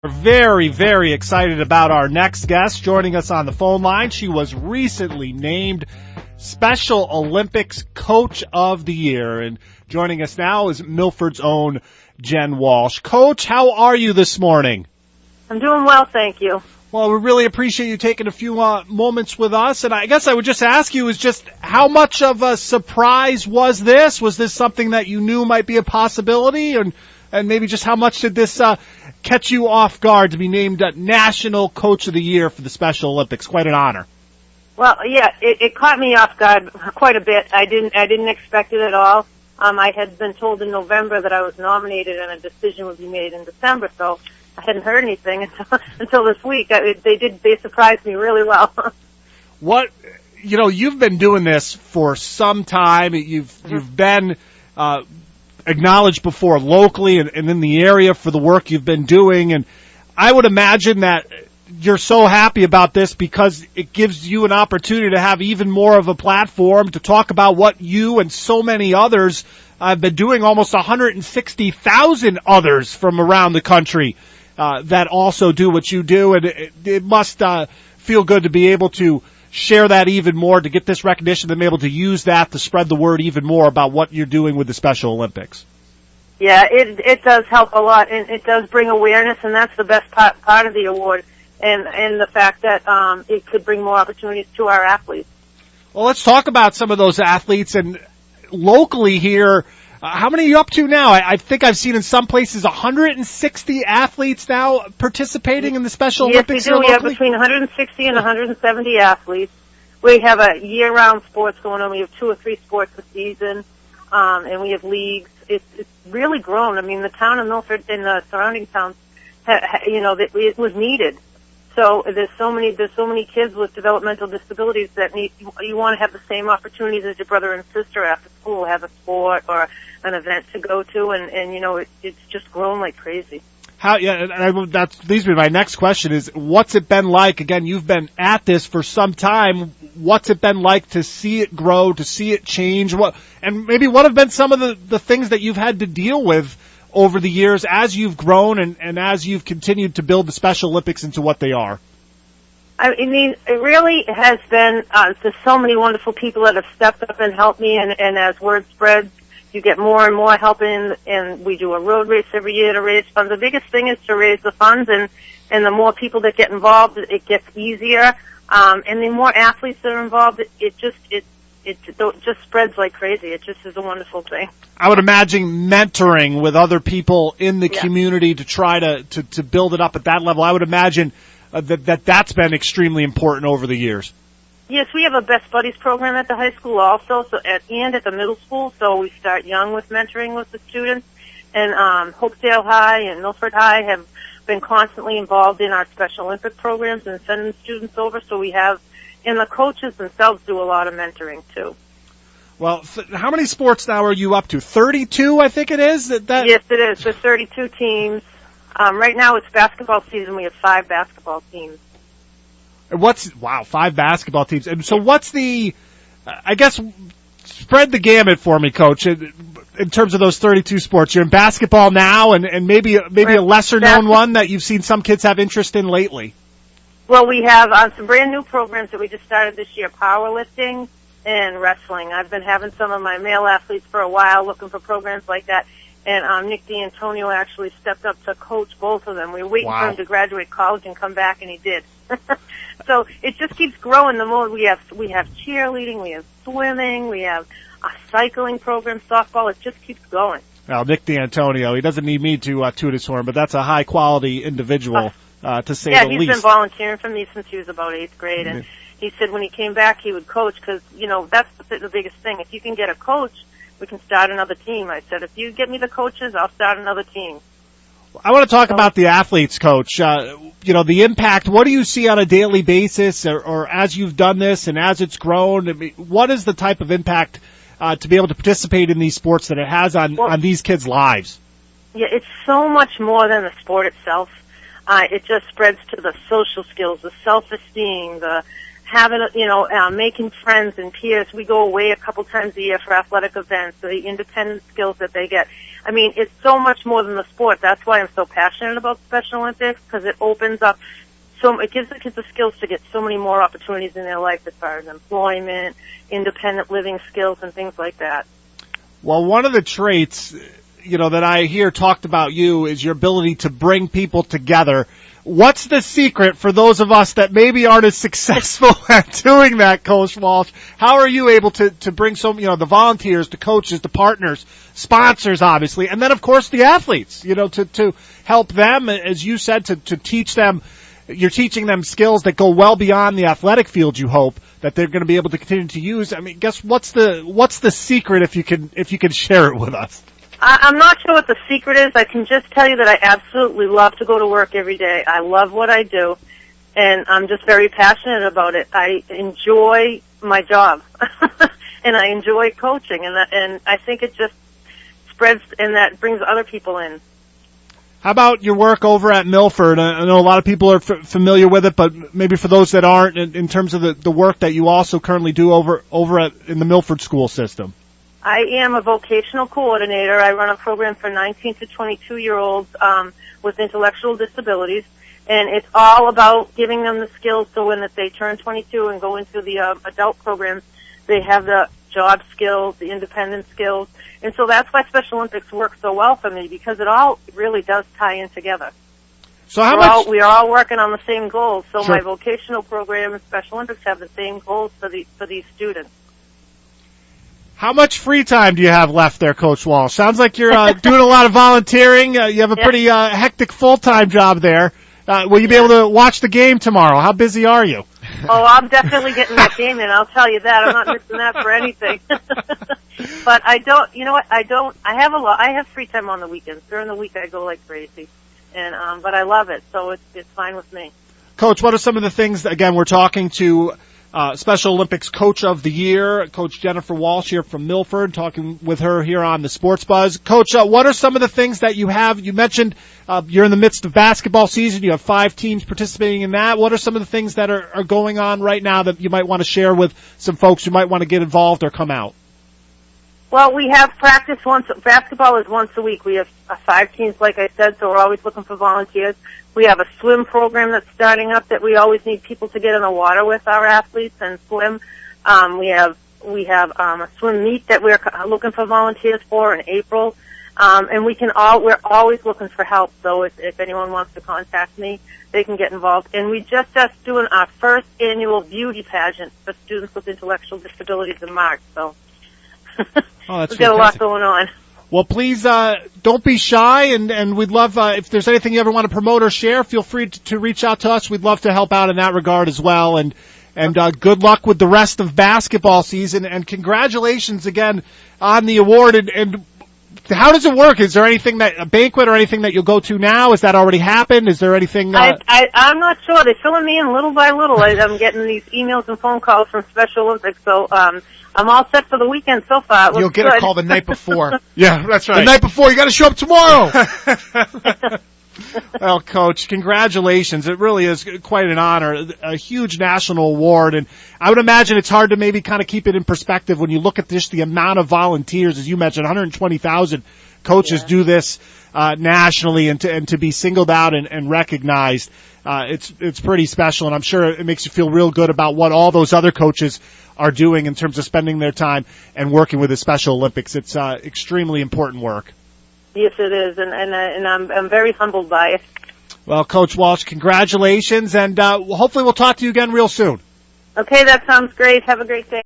We're very, very excited about our next guest joining us on the phone line. She was recently named Special Olympics Coach of the Year. And joining us now is Milford's own Jen Walsh. Coach, how are you this morning? I'm doing well, thank you. Well, we really appreciate you taking a few moments with us. And I guess I would just ask you is just how much of a surprise was this? Was this something that you knew might be a possibility? And maybe just how much did this catch you off guard to be named National Coach of the Year for the Special Olympics? Quite an honor. Well, yeah, it caught me off guard quite a bit. I didn't expect it at all. I had been told in November that I was nominated and a decision would be made in December, so I hadn't heard anything until this week. They surprised me really well. You've been doing this for some time. You've been acknowledged before locally and in the area for the work you've been doing. And I would imagine that you're so happy about this because it gives you an opportunity to have even more of a platform to talk about what you and so many others have been doing, almost 160,000 others from around the country that also do what you do. And it must feel good to be able to share that even more, to get this recognition, and be able to use that to spread the word even more about what you're doing with the Special Olympics. Yeah, it does help a lot, and it does bring awareness, and that's the best part of the award, and the fact that it could bring more opportunities to our athletes. Well, let's talk about some of those athletes, and locally here, how many are you up to now? I think I've seen in some places 160 athletes now participating in the Special Olympics. Yes, we do. We have between 160 and 170 athletes. We have a year-round sports going on. We have 2 or 3 sports a season, and we have leagues. It's really grown. I mean, the town of Milford and the surrounding towns, it was needed. So there's so many kids with developmental disabilities that you want to have the same opportunities as your brother and sister after school, have a sport or an event to go to, and it's just grown like crazy. That leads me to my next question is, what's it been like? Again, you've been at this for some time. What's it been like to see it grow, to see it change? What have been some of the things that you've had to deal with over the years as you've grown and as you've continued to build the Special Olympics into what they are? I mean, it really has been, there's so many wonderful people that have stepped up and helped me, and as word spreads, you get more and more help in, and we do a road race every year to raise funds. The biggest thing is to raise the funds, and the more people that get involved, it gets easier, and the more athletes that are involved, it just spreads like crazy. It just is a wonderful thing. I would imagine mentoring with other people in the community to try to build it up at that level. I would imagine that's been extremely important over the years. Yes, we have a Best Buddies program at the high school also, and at the middle school. So we start young with mentoring with the students. And Hopedale High and Milford High have been constantly involved in our Special Olympic programs and sending students over. So we have, and the coaches themselves do a lot of mentoring too. Well, how many sports now are you up to? 32, I think it is? Yes, it is. There's 32 teams. Right now it's basketball season. We have 5 basketball teams. 5 basketball teams. And so what's spread the gamut for me, Coach, in terms of those 32 sports. You're in basketball now and maybe a lesser-known one that you've seen some kids have interest in lately. Well, we have some brand-new programs that we just started this year, powerlifting and wrestling. I've been having some of my male athletes for a while looking for programs like that, and Nick D'Antonio actually stepped up to coach both of them. We were waiting for him to graduate college and come back, and he did. So it just keeps growing. The more we have cheerleading, we have swimming, we have a cycling program, softball. It just keeps going. Well, Nick D'Antonio, he doesn't need me to toot his horn, but that's a high-quality individual, to say the least. Yeah, he's been volunteering for me since he was about 8th grade, and he said when he came back he would coach because, that's the biggest thing. If you can get a coach, we can start another team. I said, if you get me the coaches, I'll start another team. I want to talk about the athletes, Coach. The impact. What do you see on a daily basis, or as you've done this and as it's grown? I mean, what is the type of impact to be able to participate in these sports that it has on these kids' lives? Yeah, it's so much more than the sport itself. It just spreads to the social skills, the self-esteem, the having, making friends and peers. We go away a couple times a year for athletic events, so the independent skills that they get. I mean, it's so much more than the sport. That's why I'm so passionate about Special Olympics, because it opens up it gives the kids the skills to get so many more opportunities in their life as far as employment, independent living skills, and things like that. Well, one of the traits, that I hear talked about you is your ability to bring people together. What's the secret for those of us that maybe aren't as successful at doing that, Coach Walsh? How are you able to bring the volunteers, the coaches, the partners, sponsors, obviously, and then, of course, the athletes, to help them, as you said, to teach them. You're teaching them skills that go well beyond the athletic field, you hope, that they're going to be able to continue to use. I mean, guess what's the secret if you can share it with us? I'm not sure what the secret is. I can just tell you that I absolutely love to go to work every day. I love what I do, and I'm just very passionate about it. I enjoy my job, and I enjoy coaching, and I think it just spreads, and that brings other people in. How about your work over at Milford? I know a lot of people are familiar with it, but maybe for those that aren't, in terms of the work that you also currently do in the Milford school system. I am a vocational coordinator. I run a program for 19 to 22-year-olds with intellectual disabilities, and it's all about giving them the skills so when they turn 22 and go into the adult programs, they have the job skills, the independent skills. And so that's why Special Olympics works so well for me, because it all really does tie in together. So we are all working on the same goals. So Sure. My vocational program and Special Olympics have the same goals for these students. How much free time do you have left there, Coach Walsh? Sounds like you're doing a lot of volunteering. You have a pretty hectic full-time job there. Will you be able to watch the game tomorrow? How busy are you? Oh, I'm definitely getting that game in. I'll tell you that. I'm not missing that for anything. But I don't. I have free time on the weekends. During the week, I go like crazy, and but I love it, so it's fine with me. Coach, what are some of the things? Again, we're talking to Special Olympics Coach of the Year, Coach Jennifer Walsh here from Milford, talking with her here on the Sports Buzz. Coach, what are some of the things that you have? You mentioned you're in the midst of basketball season. You have 5 teams participating in that. What are some of the things that are going on right now that you might want to share with some folks who might want to get involved or come out? Well, we have practice basketball is once a week. We have 5 teams, like I said, so we're always looking for volunteers. We have a swim program that's starting up that we always need people to get in the water with our athletes and swim. We have a swim meet that we're looking for volunteers for in April. And we're always looking for help, so if anyone wants to contact me, they can get involved. And we just doing our first annual beauty pageant for students with intellectual disabilities in March, so we've got a lot going on. Well, please don't be shy, and we'd love, if there's anything you ever want to promote or share, feel free to reach out to us. We'd love to help out in that regard as well. And good luck with the rest of basketball season, and congratulations again on the award. And how does it work? Is there a banquet or anything that you'll go to now? Has that already happened? Is there anything? I'm not sure. They're filling me in little by little. I'm getting these emails and phone calls from Special Olympics, so I'm all set for the weekend so far. You'll get a call the night before. Yeah, that's right. The night before, you got to show up tomorrow. Well, Coach, congratulations. It really is quite an honor, a huge national award. And I would imagine it's hard to maybe kind of keep it in perspective when you look at just the amount of volunteers. As you mentioned, 120,000 coaches do this nationally, and to be singled out and recognized, it's pretty special. And I'm sure it makes you feel real good about what all those other coaches are doing in terms of spending their time and working with the Special Olympics. It's extremely important work. Yes, it is, and I'm very humbled by it. Well, Coach Walsh, congratulations, and hopefully we'll talk to you again real soon. Okay, that sounds great. Have a great day.